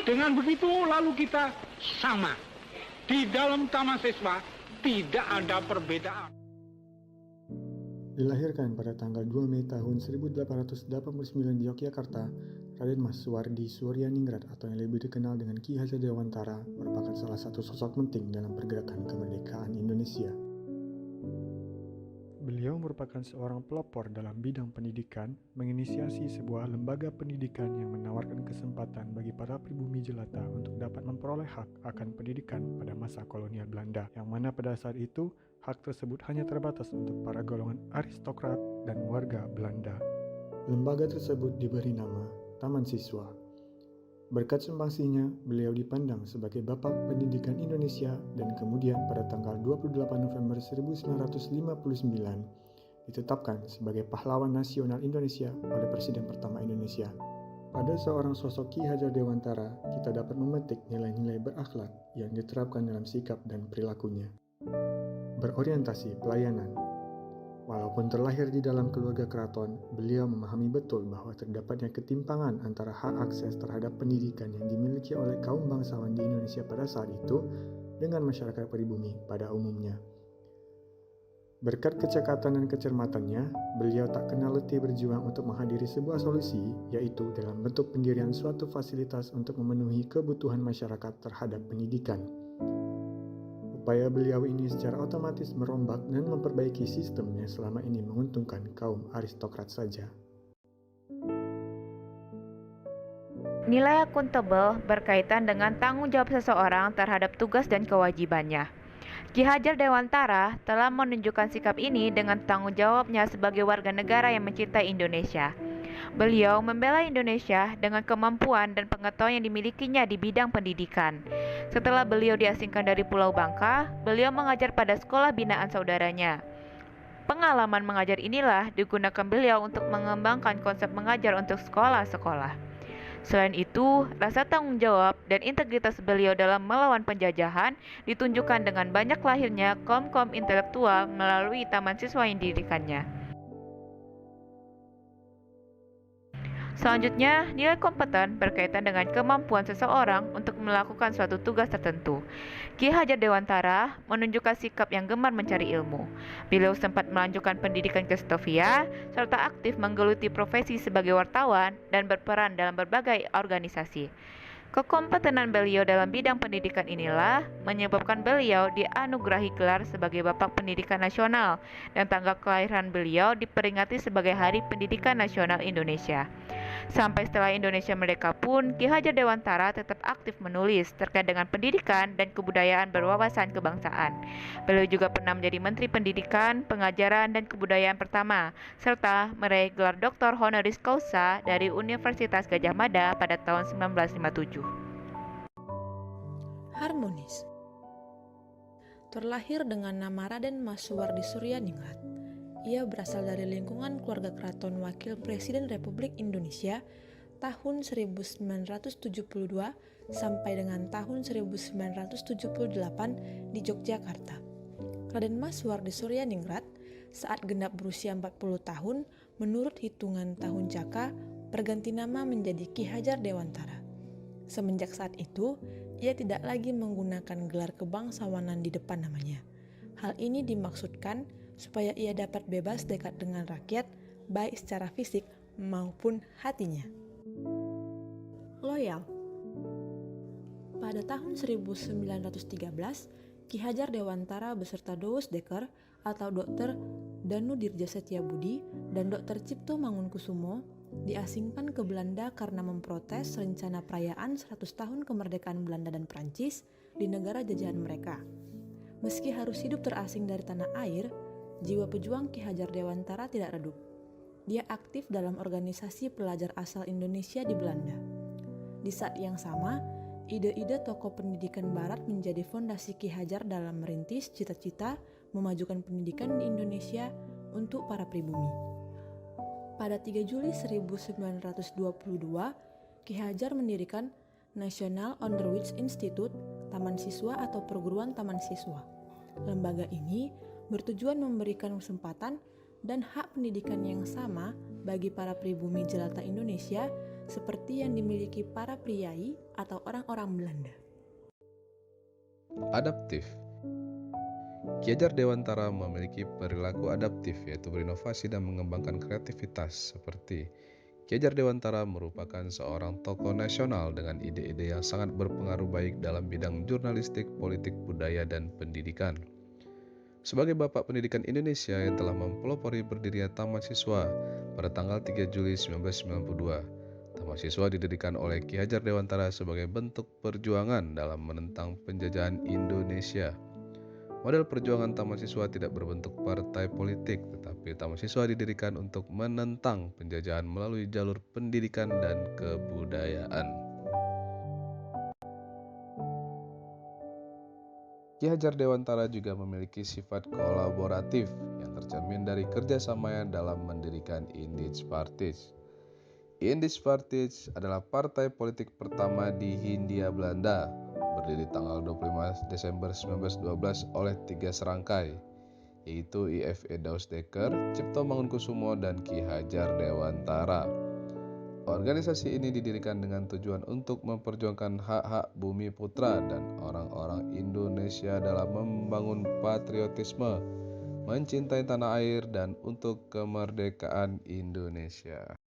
Dengan begitu lalu kita sama. Di dalam taman siswa tidak ada perbedaan. Dilahirkan pada tanggal 2 Mei tahun 1889 di Yogyakarta, Raden Mas Suwardi Suryaningrat atau yang lebih dikenal dengan Ki Hajar Dewantara merupakan salah satu sosok penting dalam pergerakan kemerdekaan Indonesia. Beliau merupakan seorang pelopor dalam bidang pendidikan, menginisiasi sebuah lembaga pendidikan yang menawarkan kesempatan bagi para pribumi jelata untuk dapat memperoleh hak akan pendidikan pada masa kolonial Belanda, yang mana pada saat itu hak tersebut hanya terbatas untuk para golongan aristokrat dan warga Belanda. Lembaga tersebut diberi nama Taman Siswa. Berkat sumbangsinya, beliau dipandang sebagai Bapak Pendidikan Indonesia dan kemudian pada tanggal 28 November 1959 ditetapkan sebagai Pahlawan Nasional Indonesia oleh Presiden pertama Indonesia. Pada seorang sosok Ki Hajar Dewantara, kita dapat memetik nilai-nilai berakhlak yang diterapkan dalam sikap dan perilakunya. Berorientasi pelayanan. Walaupun terlahir di dalam keluarga keraton, beliau memahami betul bahwa terdapatnya ketimpangan antara hak akses terhadap pendidikan yang dimiliki oleh kaum bangsawan di Indonesia pada saat itu dengan masyarakat pribumi pada umumnya. Berkat kecekatan dan kecermatannya, beliau tak kenal letih berjuang untuk menghadiri sebuah solusi, yaitu dalam bentuk pendirian suatu fasilitas untuk memenuhi kebutuhan masyarakat terhadap pendidikan. Upaya beliau ini secara otomatis merombak dan memperbaiki sistem yang selama ini menguntungkan kaum aristokrat saja. Nilai akuntabel berkaitan dengan tanggung jawab seseorang terhadap tugas dan kewajibannya. Ki Hajar Dewantara telah menunjukkan sikap ini dengan tanggung jawabnya sebagai warga negara yang mencintai Indonesia. Beliau membela Indonesia dengan kemampuan dan pengetahuan yang dimilikinya di bidang pendidikan. Setelah beliau diasingkan dari Pulau Bangka, beliau mengajar pada sekolah binaan saudaranya. Pengalaman mengajar inilah digunakan beliau untuk mengembangkan konsep mengajar untuk sekolah-sekolah. Selain itu, rasa tanggung jawab dan integritas beliau dalam melawan penjajahan ditunjukkan dengan banyak lahirnya kaum-kaum intelektual melalui taman siswa yang didirikannya. Selanjutnya, nilai kompeten berkaitan dengan kemampuan seseorang untuk melakukan suatu tugas tertentu. Ki Hajar Dewantara menunjukkan sikap yang gemar mencari ilmu. Beliau sempat melanjutkan pendidikan ke Stovia, serta aktif menggeluti profesi sebagai wartawan dan berperan dalam berbagai organisasi. Kekompetenan beliau dalam bidang pendidikan inilah menyebabkan beliau dianugerahi gelar sebagai Bapak Pendidikan Nasional dan tanggal kelahiran beliau diperingati sebagai Hari Pendidikan Nasional Indonesia. Sampai setelah Indonesia merdeka pun, Ki Hajar Dewantara tetap aktif menulis terkait dengan pendidikan dan kebudayaan berwawasan kebangsaan. Beliau juga pernah menjadi Menteri Pendidikan, Pengajaran, dan Kebudayaan pertama, serta meraih gelar Dr. Honoris Causa dari Universitas Gadjah Mada pada tahun 1957. Harmonis. Terlahir dengan nama Raden Mas Suwardi Suryaningrat, ia berasal dari lingkungan keluarga keraton Wakil Presiden Republik Indonesia tahun 1972 sampai dengan tahun 1978 di Yogyakarta. Raden Mas Suwardi Suryaningrat saat genap berusia 40 tahun menurut hitungan tahun Jaka berganti nama menjadi Ki Hajar Dewantara. Semenjak saat itu, ia tidak lagi menggunakan gelar kebangsawanan di depan namanya. Hal ini dimaksudkan supaya ia dapat bebas dekat dengan rakyat, baik secara fisik maupun hatinya. Loyal. Pada tahun 1913, Ki Hajar Dewantara beserta Douwes Dekker atau Dr. Danu Dirja Setiabudi dan Dr. Cipto Mangunkusumo diasingkan ke Belanda karena memprotes rencana perayaan 100 tahun kemerdekaan Belanda dan Prancis di negara jajahan mereka. Meski harus hidup terasing dari tanah air, jiwa pejuang Ki Hajar Dewantara tidak redup. Dia aktif dalam organisasi pelajar asal Indonesia di Belanda. Di saat yang sama, ide-ide tokoh pendidikan barat menjadi fondasi Ki Hajar dalam merintis cita-cita memajukan pendidikan di Indonesia untuk para pribumi. Pada 3 Juli 1922, Ki Hajar mendirikan National Onderwijs Instituut, Taman Siswa atau Perguruan Taman Siswa. Lembaga ini bertujuan memberikan kesempatan dan hak pendidikan yang sama bagi para pribumi jelata Indonesia seperti yang dimiliki para priai atau orang-orang Belanda. Adaptif. Ki Hajar Dewantara memiliki perilaku adaptif, yaitu berinovasi dan mengembangkan kreativitas. Seperti Ki Hajar Dewantara merupakan seorang tokoh nasional dengan ide-ide yang sangat berpengaruh baik dalam bidang jurnalistik, politik, budaya, dan pendidikan. Sebagai Bapak Pendidikan Indonesia yang telah mempelopori berdirinya Taman Siswa pada tanggal 3 Juli 1992, Taman Siswa didirikan oleh Ki Hajar Dewantara sebagai bentuk perjuangan dalam menentang penjajahan Indonesia. Model perjuangan Taman Siswa tidak berbentuk partai politik, tetapi Taman Siswa didirikan untuk menentang penjajahan melalui jalur pendidikan dan kebudayaan. Ki Hajar Dewantara juga memiliki sifat kolaboratif yang tercermin dari kerjasamanya dalam mendirikan Indische Partij. Indische Partij adalah partai politik pertama di Hindia Belanda, berdiri tanggal 25 Desember 1912 oleh 3 serangkai, yaitu I.F.E. Dausdekker, Cipto Mangunkusumo, dan Ki Hajar Dewantara. Organisasi ini didirikan dengan tujuan untuk memperjuangkan hak-hak bumi putra dan orang-orang Indonesia dalam membangun patriotisme, mencintai tanah air, dan untuk kemerdekaan Indonesia.